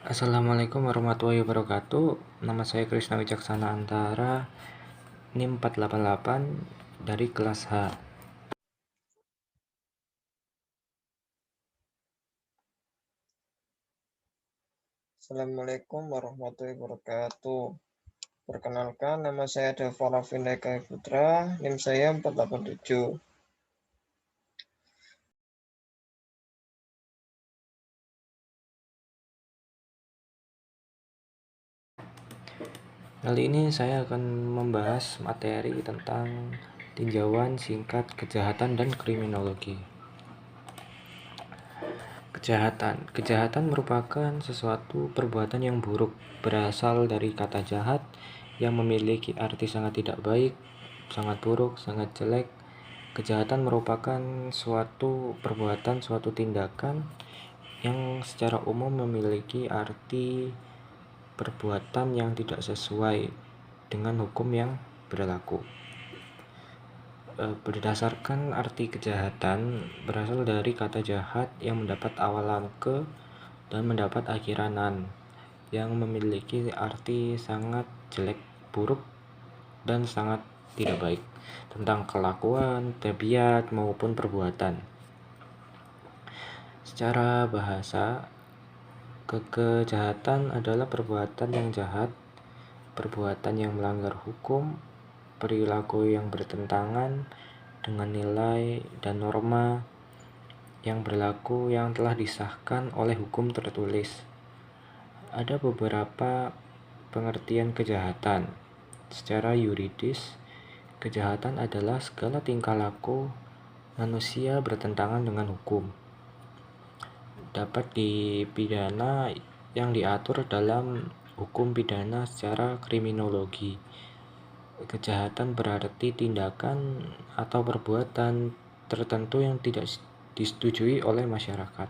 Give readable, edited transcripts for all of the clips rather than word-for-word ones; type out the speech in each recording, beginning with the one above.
Assalamualaikum warahmatullahi wabarakatuh. Nama saya Krisna Wicaksana Antara, NIM 488 dari kelas H. Assalamualaikum warahmatullahi wabarakatuh. Perkenalkan, nama saya Deva Rafineka Putra, NIM saya 487. Kali ini saya akan membahas materi tentang tinjauan singkat kejahatan dan kriminologi. Kejahatan merupakan sesuatu perbuatan yang buruk, berasal dari kata jahat yang memiliki arti sangat tidak baik, sangat buruk, sangat jelek. Kejahatan merupakan suatu perbuatan, suatu tindakan yang secara umum memiliki arti perbuatan yang tidak sesuai dengan hukum yang berlaku. Berdasarkan arti kejahatan berasal dari kata jahat yang mendapat awalan ke dan mendapat akhiran an, yang memiliki arti sangat jelek, buruk, dan sangat tidak baik tentang kelakuan, tabiat, maupun perbuatan. Secara bahasa, kejahatan adalah perbuatan yang jahat, perbuatan yang melanggar hukum, perilaku yang bertentangan dengan nilai dan norma yang berlaku yang telah disahkan oleh hukum tertulis. Ada beberapa pengertian kejahatan. Secara yuridis, kejahatan adalah segala tingkah laku manusia bertentangan dengan hukum. Dapat dipidana yang diatur dalam hukum pidana secara kriminologi. Kejahatan berarti tindakan atau perbuatan tertentu yang tidak disetujui oleh masyarakat.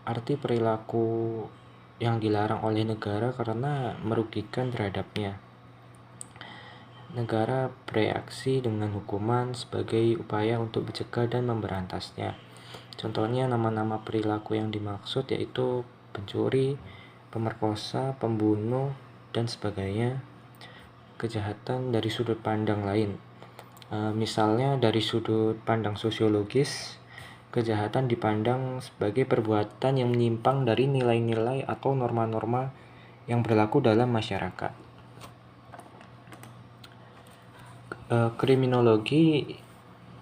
Arti perilaku yang dilarang oleh negara karena merugikan terhadapnya. Negara bereaksi dengan hukuman sebagai upaya untuk mencegah dan memberantasnya. Contohnya nama-nama perilaku yang dimaksud yaitu pencuri, pemerkosa, pembunuh, dan sebagainya. Kejahatan dari sudut pandang lain, misalnya dari sudut pandang sosiologis, kejahatan dipandang sebagai perbuatan yang menyimpang dari nilai-nilai atau norma-norma yang berlaku dalam masyarakat. Kriminologi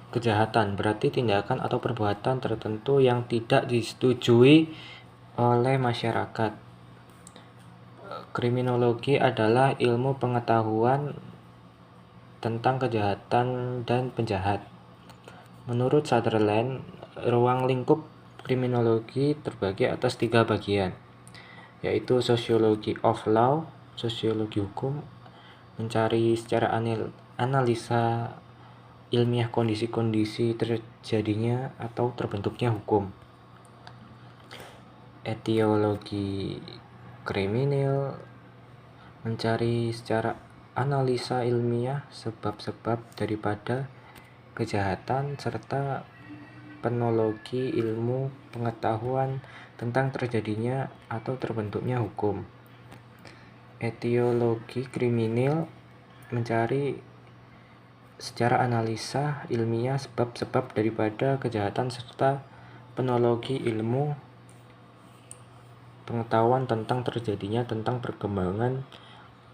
kejahatan berarti tindakan atau perbuatan tertentu yang tidak disetujui oleh masyarakat. Kriminologi adalah ilmu pengetahuan tentang kejahatan dan penjahat. Menurut Sutherland, ruang lingkup kriminologi terbagi atas 3 bagian, yaitu sosiologi of law, sosiologi hukum, mencari secara analisa ilmiah kondisi-kondisi terjadinya atau terbentuknya hukum. Etiologi kriminal, mencari secara analisa ilmiah sebab-sebab daripada kejahatan, serta penologi ilmu pengetahuan tentang terjadinya atau terbentuknya hukum. Etiologi kriminal mencari secara analisa ilmiah sebab-sebab daripada kejahatan serta penologi ilmu pengetahuan tentang terjadinya tentang perkembangan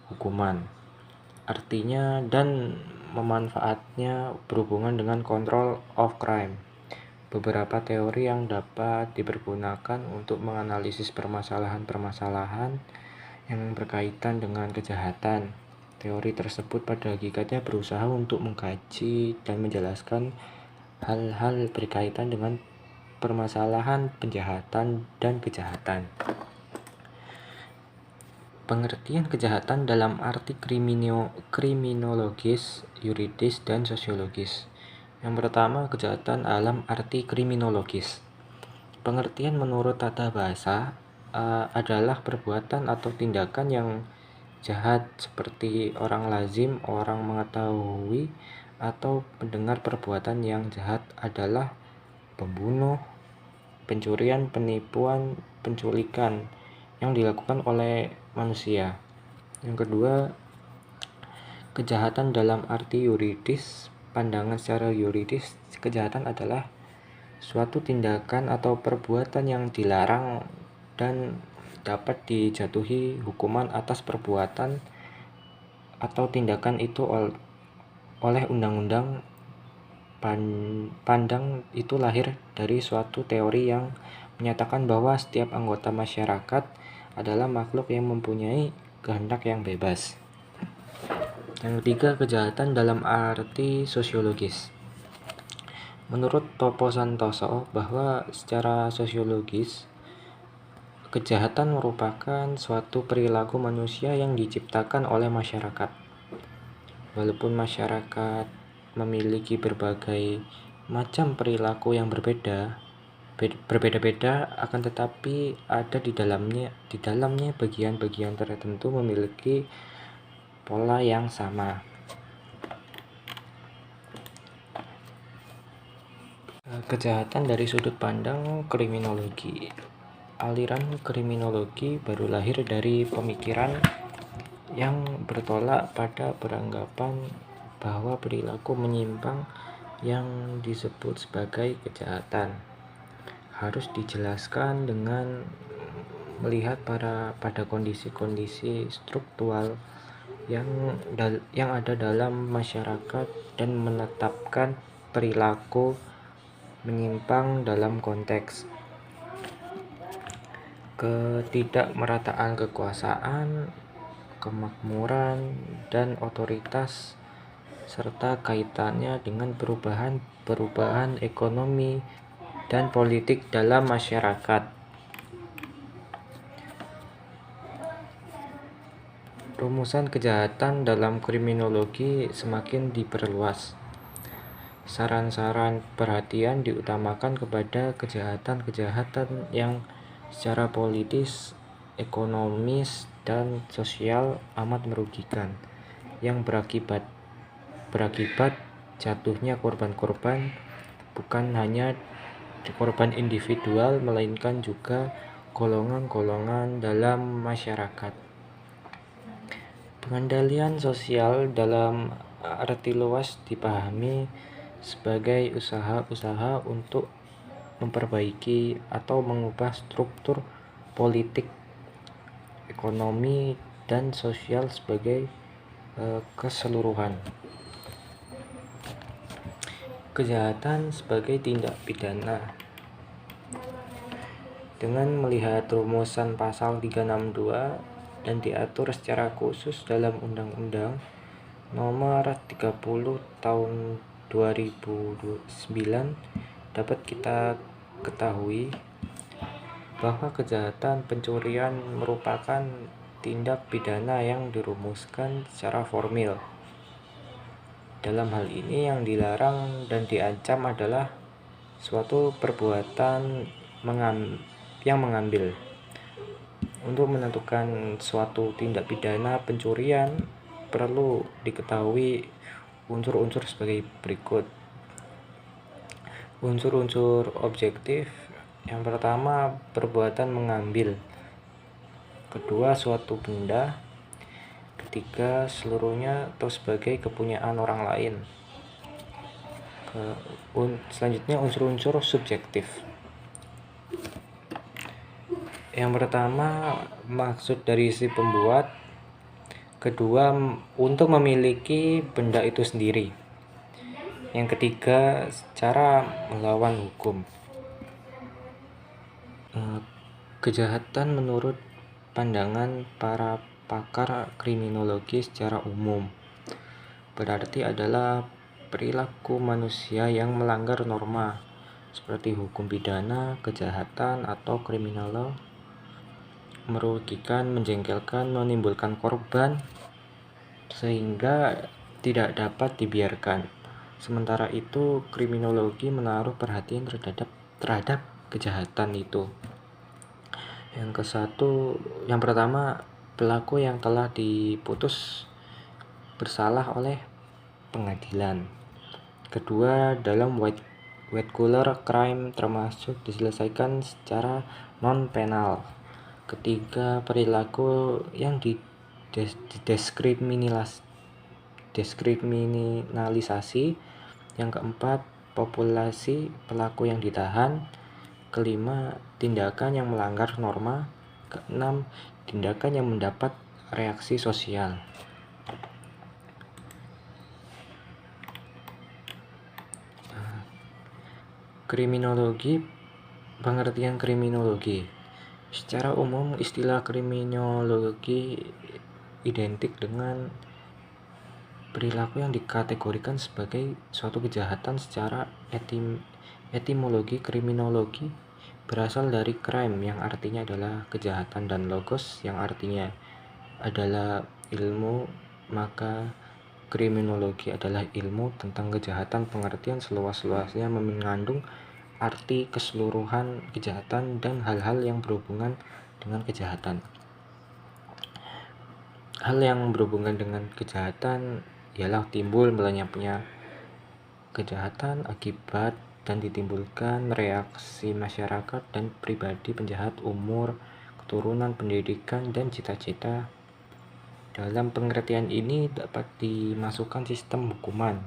hukuman. Artinya dan memanfaatnya berhubungan dengan control of crime. Beberapa teori yang dapat dipergunakan untuk menganalisis permasalahan-permasalahan yang berkaitan dengan kejahatan. Teori tersebut pada hakikatnya berusaha untuk mengkaji dan menjelaskan hal-hal berkaitan dengan permasalahan penjahatan dan kejahatan. Pengertian kejahatan dalam arti kriminologis, yuridis, dan sosiologis. Yang pertama, kejahatan dalam arti kriminologis. Pengertian menurut tata bahasa adalah perbuatan atau tindakan yang jahat seperti orang lazim, orang mengetahui, atau mendengar perbuatan yang jahat adalah pembunuh, pencurian, penipuan, penculikan, yang dilakukan oleh manusia. Yang kedua, kejahatan dalam arti yuridis. Pandangan secara yuridis, kejahatan adalah suatu tindakan atau perbuatan yang dilarang dan dapat dijatuhi hukuman atas perbuatan atau tindakan itu oleh undang-undang. Pandang itu lahir dari suatu teori yang menyatakan bahwa setiap anggota masyarakat adalah makhluk yang mempunyai kehendak yang bebas. Yang ketiga, kejahatan dalam arti sosiologis. Menurut Topo Santoso, bahwa secara sosiologis, kejahatan merupakan suatu perilaku manusia yang diciptakan oleh masyarakat. Walaupun masyarakat memiliki berbagai macam perilaku yang berbeda-beda, akan tetapi ada di dalamnya bagian-bagian tertentu memiliki pola yang sama. Kejahatan dari sudut pandang kriminologi. Aliran kriminologi baru lahir dari pemikiran yang bertolak pada beranggapan bahwa perilaku menyimpang yang disebut sebagai kejahatan harus dijelaskan dengan melihat pada kondisi-kondisi struktural yang ada dalam masyarakat dan menetapkan perilaku menyimpang dalam konteks ketidakmerataan kekuasaan, kemakmuran, dan otoritas, serta kaitannya dengan perubahan ekonomi dan politik dalam masyarakat. Rumusan kejahatan dalam kriminologi semakin diperluas. Saran-saran perhatian diutamakan kepada kejahatan-kejahatan yang secara politis, ekonomis, dan sosial amat merugikan, yang berakibat jatuhnya korban-korban, bukan hanya korban individual melainkan juga golongan-golongan dalam masyarakat. Pengendalian sosial dalam arti luas dipahami sebagai usaha-usaha untuk memperbaiki atau mengubah struktur politik, ekonomi, dan sosial sebagai keseluruhan. Kejahatan sebagai tindak pidana. Dengan melihat rumusan pasal 362 dan diatur secara khusus dalam Undang-Undang Nomor 30 Tahun 2009, dapat kita ketahui bahwa kejahatan pencurian merupakan tindak pidana yang dirumuskan secara formil. Dalam hal ini yang dilarang dan diancam adalah suatu perbuatan yang mengambil. Untuk menentukan suatu tindak pidana pencurian perlu diketahui unsur-unsur sebagai berikut. Unsur-unsur objektif. Yang pertama, perbuatan mengambil. Kedua, suatu benda. Ketiga, seluruhnya atau sebagai kepunyaan orang lain. Selanjutnya, unsur-unsur subjektif. Yang pertama, maksud dari si pembuat. Kedua, untuk memiliki benda itu sendiri. Yang ketiga, cara melawan hukum. Kejahatan menurut pandangan para pakar kriminologi secara umum berarti adalah perilaku manusia yang melanggar norma seperti hukum pidana, kejahatan, atau kriminal, merugikan, menjengkelkan, menimbulkan korban sehingga tidak dapat dibiarkan. Sementara itu, kriminologi menaruh perhatian terhadap kejahatan itu. Yang pertama, pelaku yang telah diputus bersalah oleh pengadilan. Kedua, dalam white collar crime termasuk diselesaikan secara non penal. Ketiga, perilaku yang diskriminalisasi. Yang keempat, populasi pelaku yang ditahan. Kelima, tindakan yang melanggar norma. Keenam, tindakan yang mendapat reaksi sosial. Kriminologi. Pengertian kriminologi. Secara umum, istilah kriminologi identik dengan perilaku yang dikategorikan sebagai suatu kejahatan. Secara etimologi, kriminologi berasal dari crime yang artinya adalah kejahatan dan logos yang artinya adalah ilmu, maka kriminologi adalah ilmu tentang kejahatan. Pengertian seluas-luasnya mengandung arti keseluruhan kejahatan dan hal-hal yang berhubungan dengan kejahatan. Hal yang berhubungan dengan kejahatan ialah timbul melenyapnya kejahatan akibat dan ditimbulkan reaksi masyarakat dan pribadi penjahat, umur, keturunan, pendidikan, dan cita-cita. Dalam pengertian ini dapat dimasukkan sistem hukuman,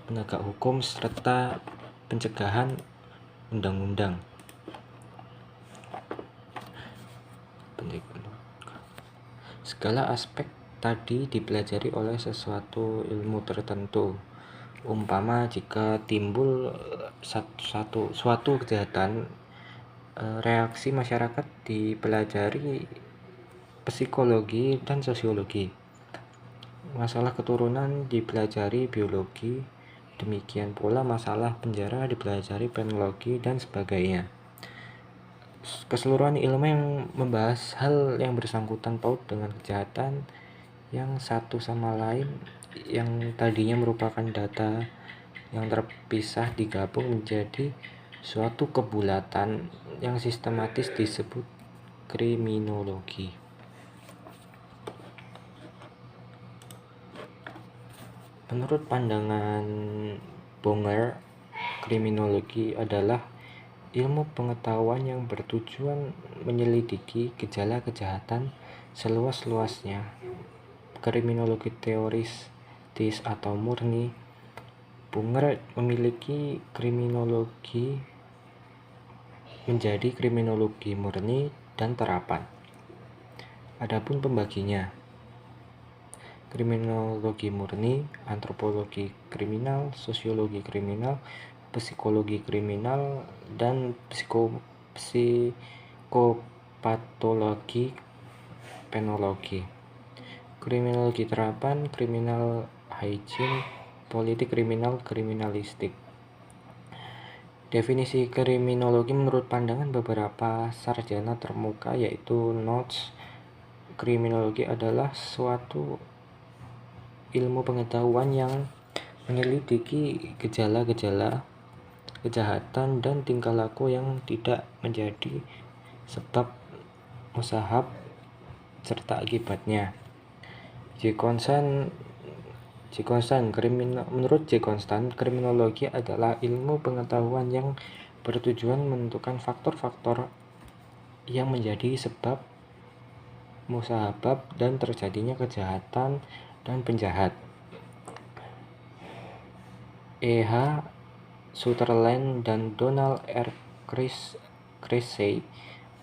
penegak hukum, serta pencegahan undang-undang. Segala aspek tadi dipelajari oleh sesuatu ilmu tertentu. Umpama jika timbul suatu kejahatan, reaksi masyarakat dipelajari psikologi dan sosiologi. Masalah keturunan dipelajari biologi. Demikian pula masalah penjara dipelajari penologi dan sebagainya. Keseluruhan ilmu yang membahas hal yang bersangkutan paut dengan kejahatan yang satu sama lain, yang tadinya merupakan data yang terpisah digabung menjadi suatu kebulatan yang sistematis disebut kriminologi. Menurut pandangan Bonger, kriminologi adalah ilmu pengetahuan yang bertujuan menyelidiki gejala kejahatan seluas-luasnya. Kriminologi teoris atau murni. Bonger memiliki kriminologi menjadi kriminologi murni dan terapan. Adapun pembaginya: kriminologi murni, antropologi kriminal, sosiologi kriminal, psikologi kriminal, dan psikopatologi penologi. Kriminologi terapan, kriminal hygiene, politik kriminal, kriminalistik. Definisi kriminologi menurut pandangan beberapa sarjana termuka yaitu Notes. Kriminologi adalah suatu ilmu pengetahuan yang menyelidiki gejala-gejala kejahatan dan tingkah laku yang tidak menjadi sebab musabab serta akibatnya. Menurut J. Constant, kriminologi adalah ilmu pengetahuan yang bertujuan menentukan faktor-faktor yang menjadi sebab musabab dan terjadinya kejahatan dan penjahat. E.H. Sutherland dan Donald R. Cressey,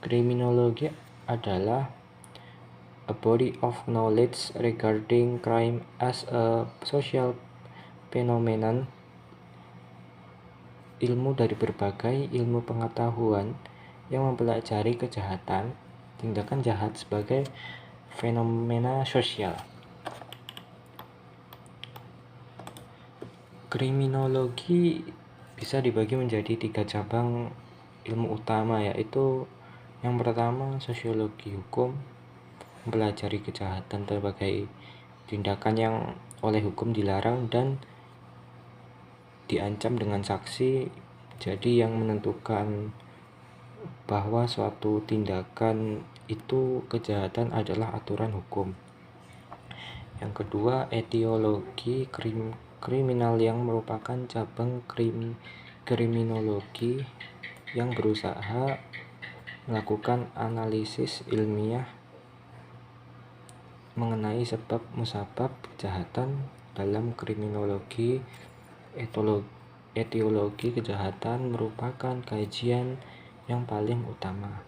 kriminologi adalah a body of knowledge regarding crime as a social phenomenon, ilmu dari berbagai ilmu pengetahuan yang mempelajari kejahatan, tindakan jahat sebagai fenomena sosial. Kriminologi bisa dibagi menjadi 3 cabang ilmu utama, yaitu yang pertama sosiologi hukum, mempelajari kejahatan sebagai tindakan yang oleh hukum dilarang dan diancam dengan saksi, jadi yang menentukan bahwa suatu tindakan itu kejahatan adalah aturan hukum. Yang kedua, etiologi kriminal yang merupakan cabang kriminologi yang berusaha melakukan analisis ilmiah mengenai sebab musabab kejahatan. Dalam kriminologi, etiologi kejahatan merupakan kajian yang paling utama.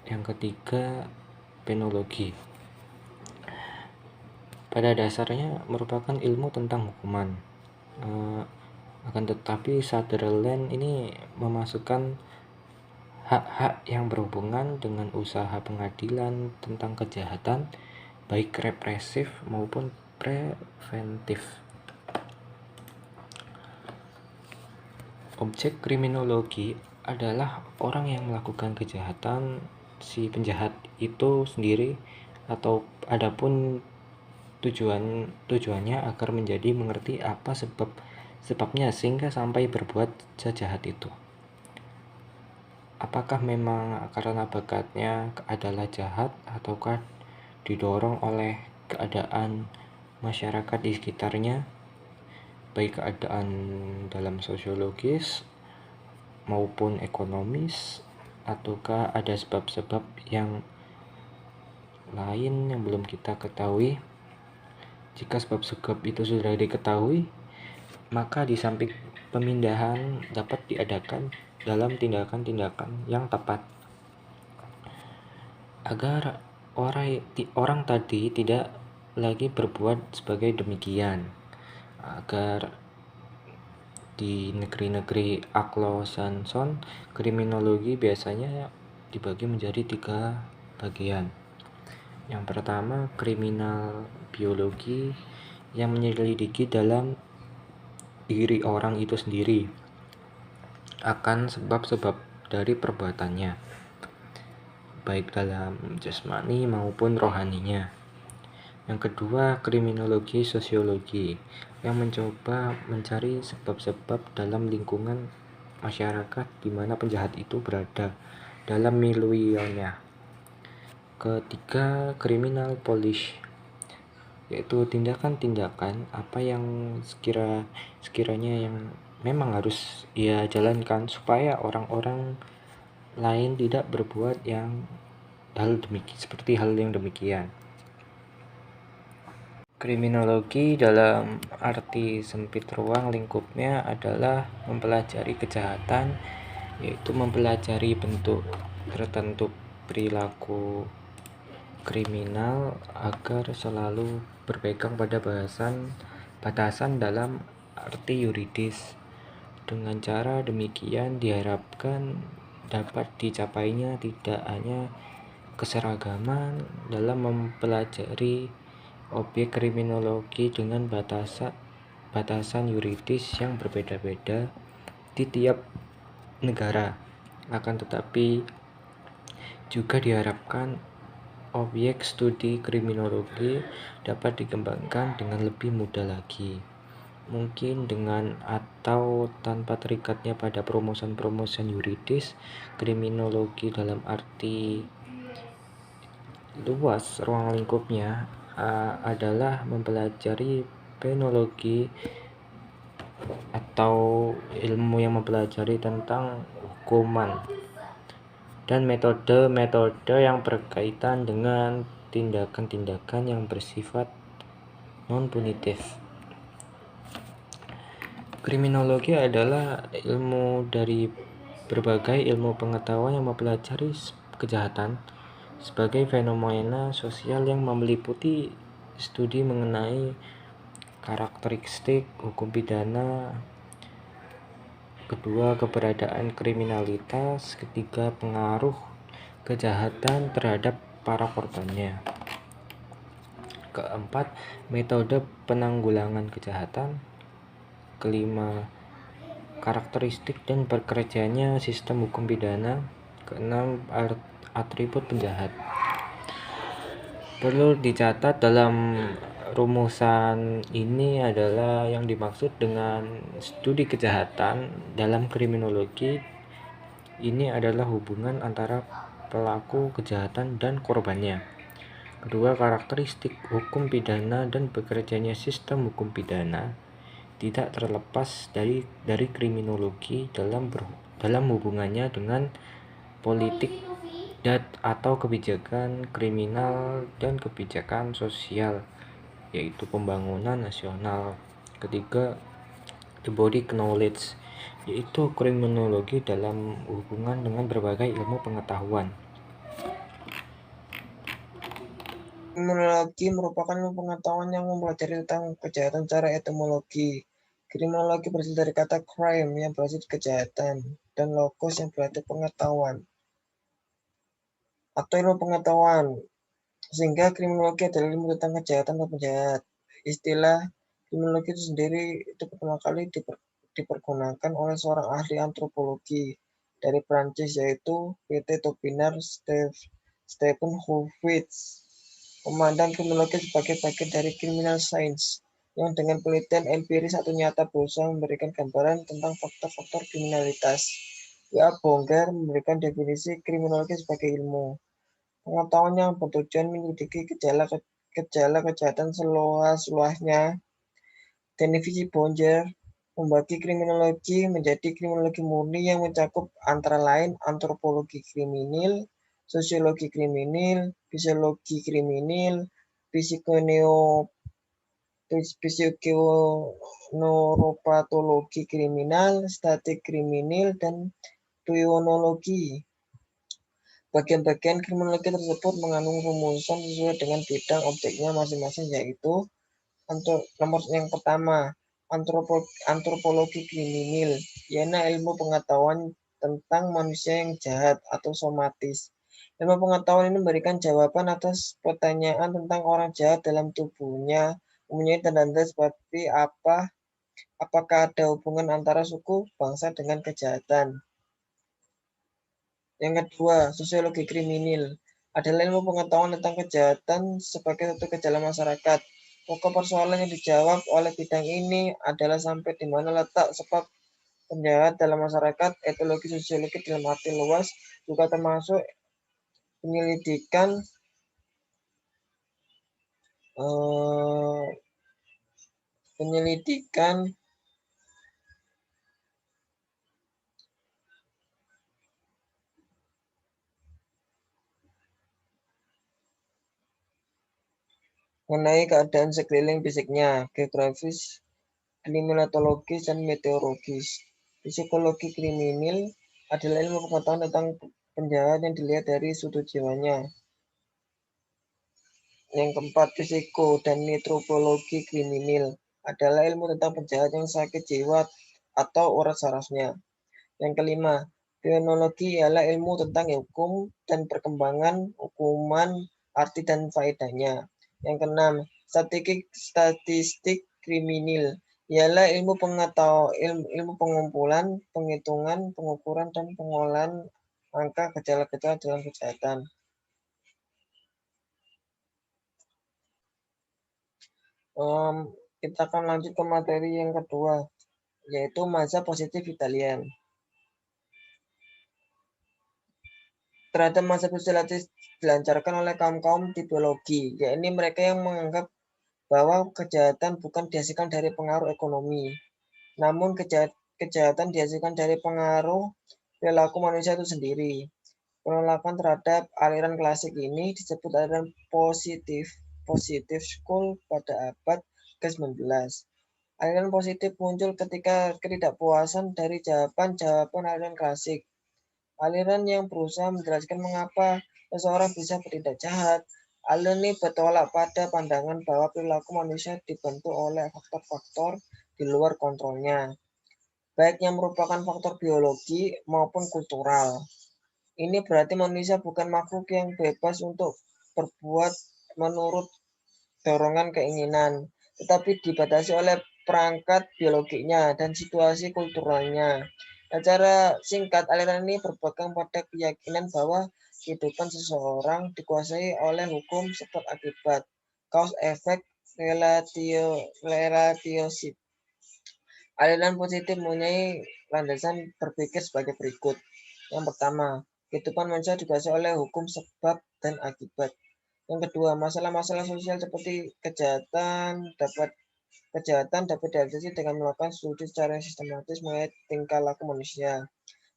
Yang ketiga, penologi. Pada dasarnya merupakan ilmu tentang hukuman. Akan tetapi Sutherland ini memasukkan hak-hak yang berhubungan dengan usaha pengadilan tentang kejahatan, baik represif maupun preventif. Objek kriminologi adalah orang yang melakukan kejahatan, si penjahat itu sendiri, atau adapun tujuannya agar menjadi mengerti apa sebabnya sehingga sampai berbuat sejahat itu. Apakah memang karena bakatnya adalah jahat, ataukah didorong oleh keadaan masyarakat di sekitarnya, baik keadaan dalam sosiologis maupun ekonomis, ataukah ada sebab-sebab yang lain yang belum kita ketahui. Jika sebab-sebab itu sudah diketahui, maka di samping pemindahan dapat diadakan dalam tindakan-tindakan yang tepat agar orang tadi tidak lagi berbuat sebagai demikian, agar di negeri-negeri Anglo-Saxon kriminologi biasanya dibagi menjadi 3 bagian. Yang pertama, kriminal biologi yang menyelidiki dalam diri orang itu sendiri akan sebab-sebab dari perbuatannya, baik dalam jasmani maupun rohaninya. Yang kedua, kriminologi sosiologi yang mencoba mencari sebab-sebab dalam lingkungan masyarakat di mana penjahat itu berada dalam milieunnya. Ketiga, kriminal police, yaitu tindakan-tindakan apa yang sekiranya yang memang harus ia jalankan supaya orang-orang lain tidak berbuat seperti hal yang demikian. Kriminologi dalam arti sempit ruang lingkupnya adalah mempelajari kejahatan, yaitu mempelajari bentuk tertentu perilaku kriminal agar selalu berpegang pada batasan dalam arti yuridis. Dengan cara demikian diharapkan dapat dicapainya tidak hanya keseragaman dalam mempelajari objek kriminologi dengan batasan yuridis yang berbeda-beda di tiap negara, akan tetapi juga diharapkan objek studi kriminologi dapat dikembangkan dengan lebih mudah lagi, mungkin dengan atau tanpa terikatnya pada promosi yuridis. Kriminologi dalam arti luas ruang lingkupnya adalah mempelajari penologi atau ilmu yang mempelajari tentang hukuman dan metode-metode yang berkaitan dengan tindakan-tindakan yang bersifat non-punitif. Kriminologi adalah ilmu dari berbagai ilmu pengetahuan yang mempelajari kejahatan sebagai fenomena sosial yang meliputi studi mengenai karakteristik hukum pidana, kedua keberadaan kriminalitas, ketiga pengaruh kejahatan terhadap para korbannya, keempat metode penanggulangan kejahatan, kelima karakteristik dan bekerjanya sistem hukum pidana, keenam atribut penjahat. Perlu dicatat dalam rumusan ini adalah yang dimaksud dengan studi kejahatan dalam kriminologi ini adalah hubungan antara pelaku kejahatan dan korbannya. Kedua, karakteristik hukum pidana dan bekerjanya sistem hukum pidana tidak terlepas dari kriminologi dalam hubungannya dengan politik atau kebijakan kriminal dan kebijakan sosial, yaitu pembangunan nasional. Ketiga, the body knowledge, yaitu kriminologi dalam hubungan dengan berbagai ilmu pengetahuan. Kriminologi merupakan ilmu pengetahuan yang mempelajari tentang kejahatan secara etimologi. Kriminologi berasal dari kata crime yang berarti kejahatan dan logos yang berarti pengetahuan atau ilmu pengetahuan. Sehingga kriminologi adalah ilmu tentang kejahatan dan penjahat. Istilah kriminologi itu sendiri itu pertama kali dipergunakan oleh seorang ahli antropologi dari Prancis, yaitu P.T. Tobinard Stephen Hurwitz, memandang kriminologi sebagai bagian dari criminal science yang dengan penelitian empiris atau nyata berusaha memberikan gambaran tentang faktor-faktor kriminalitas. Ya, Bonger memberikan definisi kriminologi sebagai ilmu pengetahuan yang bertujuan menyelidiki gejala kejahatan seluas-luasnya. Definisi Bonger membagi kriminologi menjadi kriminologi murni yang mencakup antara lain antropologi kriminal, sosiologi kriminal, fisiologi kriminal, psikoneuropatologi kriminal, statik kriminal, dan kriminologi. Bagian-bagian kriminologi tersebut mengandung rumusan sesuai dengan bidang objeknya masing-masing, yaitu nomor yang pertama, antropologi kriminal, yaitu ilmu pengetahuan tentang manusia yang jahat atau somatis. Ilmu pengetahuan ini memberikan jawaban atas pertanyaan tentang orang jahat dalam tubuhnya, mempunyai tanda-tanda seperti apakah ada hubungan antara suku, bangsa dengan kejahatan. Yang kedua, sosiologi kriminal adalah ilmu pengetahuan tentang kejahatan sebagai satu gejala masyarakat. Pokok persoalan yang dijawab oleh bidang ini adalah sampai di mana letak sebab penjahat dalam masyarakat. Etologi sosiologi dalam arti luas juga termasuk penyelidikan mengenai keadaan sekeliling fisiknya, geografis, kriminatologis, dan meteorologis. Psikologi kriminal adalah ilmu pengetahuan tentang penjahat yang dilihat dari sudut jiwanya. Yang keempat, psiko dan neurologi kriminal adalah ilmu tentang penjahat yang sakit jiwa atau urat sarafnya. Yang kelima, kriminologi ialah ilmu tentang hukum dan perkembangan hukuman, arti dan faedahnya. Yang keenam, statistik kriminal ialah ilmu pengumpulan, penghitungan, pengukuran, dan pengolahan angka gejala-gejala dalam kejahatan. Kita akan lanjut ke materi yang kedua, yaitu masa positif Italian. Terhadap masa positif dilancarkan oleh kaum-kaum di biologi, yakni mereka yang menganggap bahwa kejahatan bukan dihasilkan dari pengaruh ekonomi, namun kejahatan dihasilkan dari pengaruh perilaku manusia itu sendiri. Penolakan terhadap aliran klasik ini disebut aliran positif school pada abad ke-19. Aliran positif muncul ketika ketidakpuasan dari jawaban-jawaban aliran klasik. Aliran yang berusaha menjelaskan mengapa seseorang bisa bertindak jahat. Aliran ini bertolak pada pandangan bahwa perilaku manusia dibentuk oleh faktor-faktor di luar kontrolnya, baik yang merupakan faktor biologi maupun kultural. Ini berarti manusia bukan makhluk yang bebas untuk berbuat menurut dorongan keinginan, tetapi dibatasi oleh perangkat biologinya dan situasi kulturalnya. Secara singkat, aliran ini berpegang pada keyakinan bahwa kehidupan seseorang dikuasai oleh hukum sebab akibat, cause effect relationship. Aliran positif mempunyai landasan berpikir sebagai berikut. Yang pertama, kehidupan manusia dikuasai oleh hukum sebab dan akibat. Yang kedua, masalah-masalah sosial seperti kejahatan dapat diatasi dengan melakukan studi secara sistematis mengenai tingkah laku manusia.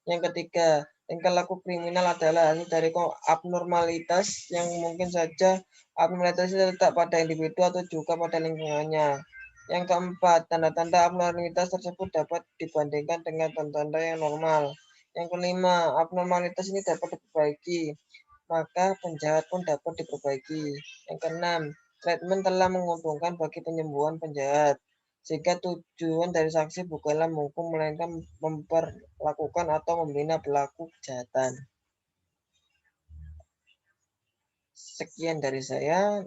Yang ketiga, tingkah laku kriminal adalah hasil dari abnormalitas yang mungkin saja abnormalitas itu letak pada individu atau juga pada lingkungannya. Yang keempat, tanda-tanda abnormalitas tersebut dapat dibandingkan dengan tanda-tanda yang normal. Yang kelima, abnormalitas ini dapat diperbaiki, maka penjahat pun dapat diperbaiki. Yang keenam, treatment telah menguntungkan bagi penyembuhan penjahat, sehingga tujuan dari saksi bukanlah menghukum melainkan memperlakukan atau membina pelaku kejahatan. Sekian dari saya,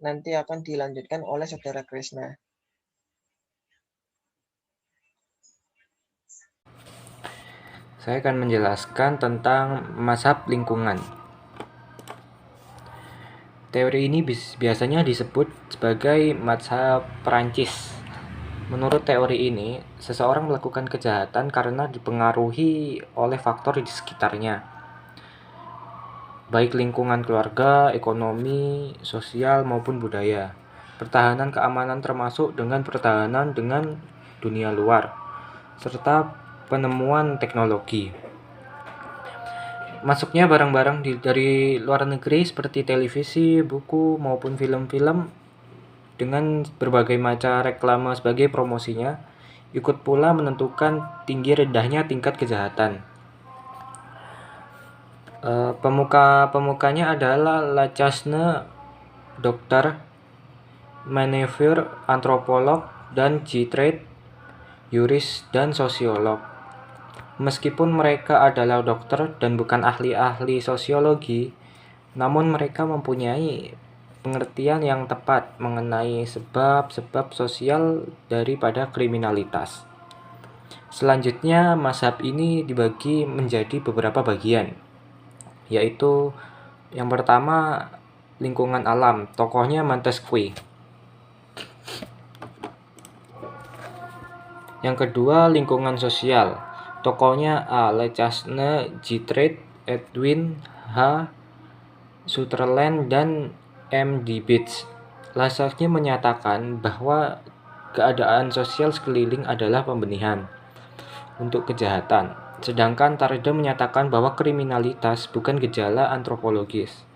nanti akan dilanjutkan oleh Saudara Krishna. Saya akan menjelaskan tentang mazhab lingkungan. Teori ini biasanya disebut sebagai mazhab Perancis. Menurut teori ini, seseorang melakukan kejahatan karena dipengaruhi oleh faktor di sekitarnya, baik lingkungan keluarga, ekonomi, sosial, maupun budaya. Pertahanan keamanan termasuk dengan pertahanan dengan dunia luar, serta penemuan teknologi. Masuknya barang-barang dari luar negeri seperti televisi, buku, maupun film-film dengan berbagai macam reklame sebagai promosinya, ikut pula menentukan tinggi rendahnya tingkat kejahatan. Pemukanya adalah Lachesne, dokter, Manever, antropolog, dan Gittred, yuris dan sosiolog. Meskipun mereka adalah dokter dan bukan ahli-ahli sosiologi, namun mereka mempunyai pengertian yang tepat mengenai sebab-sebab sosial daripada kriminalitas. Selanjutnya, mazhab ini dibagi menjadi beberapa bagian, yaitu yang pertama lingkungan alam, tokohnya Montesquieu. Yang kedua lingkungan sosial, tokohnya A. Lachesne, Gittred, Edwin H. Sutherland, dan M. D. Beach. Lachesne menyatakan bahwa keadaan sosial sekeliling adalah pembenihan untuk kejahatan, sedangkan Tarde menyatakan bahwa kriminalitas bukan gejala antropologis,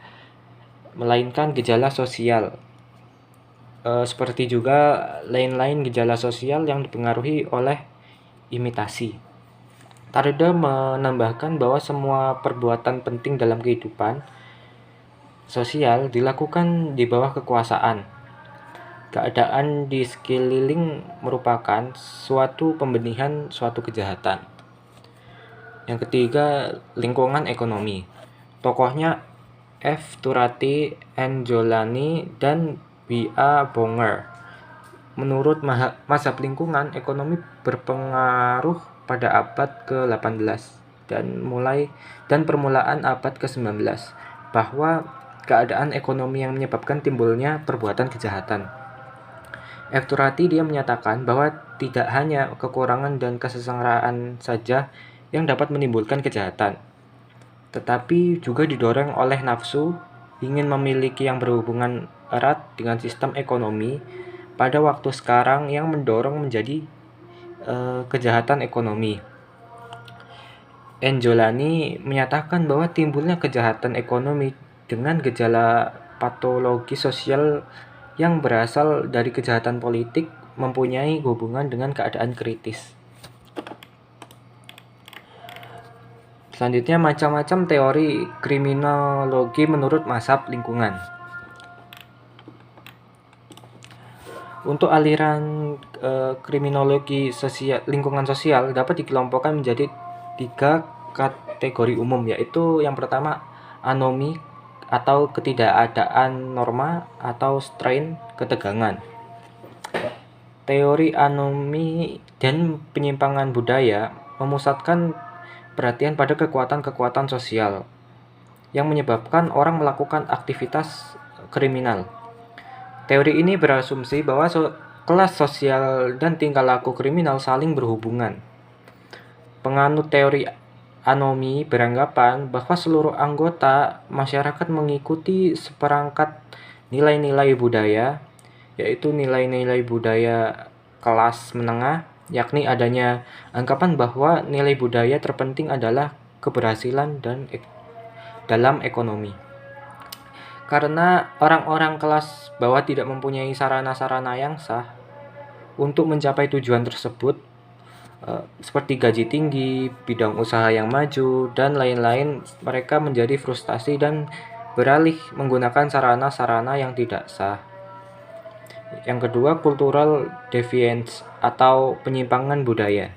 melainkan gejala sosial. Seperti juga lain-lain gejala sosial yang dipengaruhi oleh imitasi. Tarde menambahkan bahwa semua perbuatan penting dalam kehidupan sosial dilakukan di bawah kekuasaan. Keadaan di sekeliling merupakan suatu pembenihan suatu kejahatan. Yang ketiga, lingkungan ekonomi. Tokohnya F. Turati, Angiolani, dan B. A. Bonger. Menurut mazhab lingkungan, ekonomi berpengaruh pada abad ke-18 dan permulaan abad ke-19, bahwa keadaan ekonomi yang menyebabkan timbulnya perbuatan kejahatan. F. Turati dia menyatakan bahwa tidak hanya kekurangan dan kesengsaraan saja yang dapat menimbulkan kejahatan, tetapi juga didorong oleh nafsu ingin memiliki yang berhubungan erat dengan sistem ekonomi pada waktu sekarang yang mendorong menjadi kejahatan ekonomi. Angiolani menyatakan bahwa timbulnya kejahatan ekonomi dengan gejala patologi sosial yang berasal dari kejahatan politik mempunyai hubungan dengan keadaan kritis. Selanjutnya, macam-macam teori kriminologi menurut mazhab lingkungan. Untuk aliran kriminologi lingkungan sosial dapat dikelompokkan menjadi 3 kategori umum, yaitu yang pertama anomi atau ketidakadaan norma atau strain ketegangan. Teori anomi dan penyimpangan budaya memusatkan perhatian pada kekuatan-kekuatan sosial yang menyebabkan orang melakukan aktivitas kriminal. Teori ini berasumsi bahwa kelas sosial dan tingkah laku kriminal saling berhubungan. Penganut teori anomi beranggapan bahwa seluruh anggota masyarakat mengikuti seperangkat nilai-nilai budaya, yaitu nilai-nilai budaya kelas menengah, yakni adanya anggapan bahwa nilai budaya terpenting adalah keberhasilan dalam ekonomi. Karena orang-orang kelas bawah tidak mempunyai sarana-sarana yang sah untuk mencapai tujuan tersebut, seperti gaji tinggi, bidang usaha yang maju, dan lain-lain, mereka menjadi frustasi dan beralih menggunakan sarana-sarana yang tidak sah. Yang kedua, cultural deviance atau penyimpangan budaya.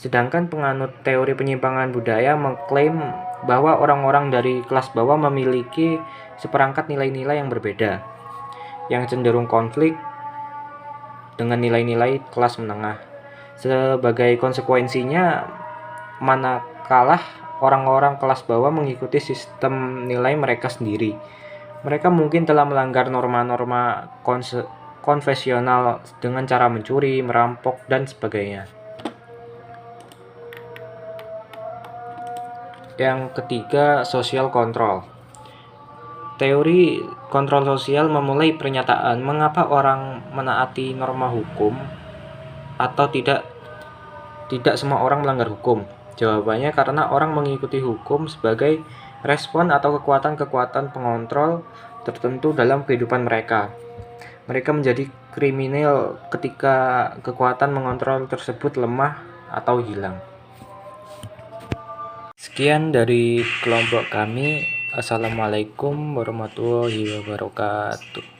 Sedangkan penganut teori penyimpangan budaya mengklaim bahwa orang-orang dari kelas bawah memiliki seperangkat nilai-nilai yang berbeda, yang cenderung konflik dengan nilai-nilai kelas menengah. Sebagai konsekuensinya, manakala orang-orang kelas bawah mengikuti sistem nilai mereka sendiri, mereka mungkin telah melanggar norma-norma konvensional dengan cara mencuri, merampok, dan sebagainya. Yang ketiga, social control. Teori kontrol sosial memulai pernyataan mengapa orang menaati norma hukum atau tidak semua orang melanggar hukum. Jawabannya karena orang mengikuti hukum sebagai respon atau kekuatan-kekuatan pengontrol tertentu dalam kehidupan mereka. Mereka menjadi kriminal ketika kekuatan mengontrol tersebut lemah atau hilang. Sekian dari kelompok kami. Assalamualaikum warahmatullahi wabarakatuh.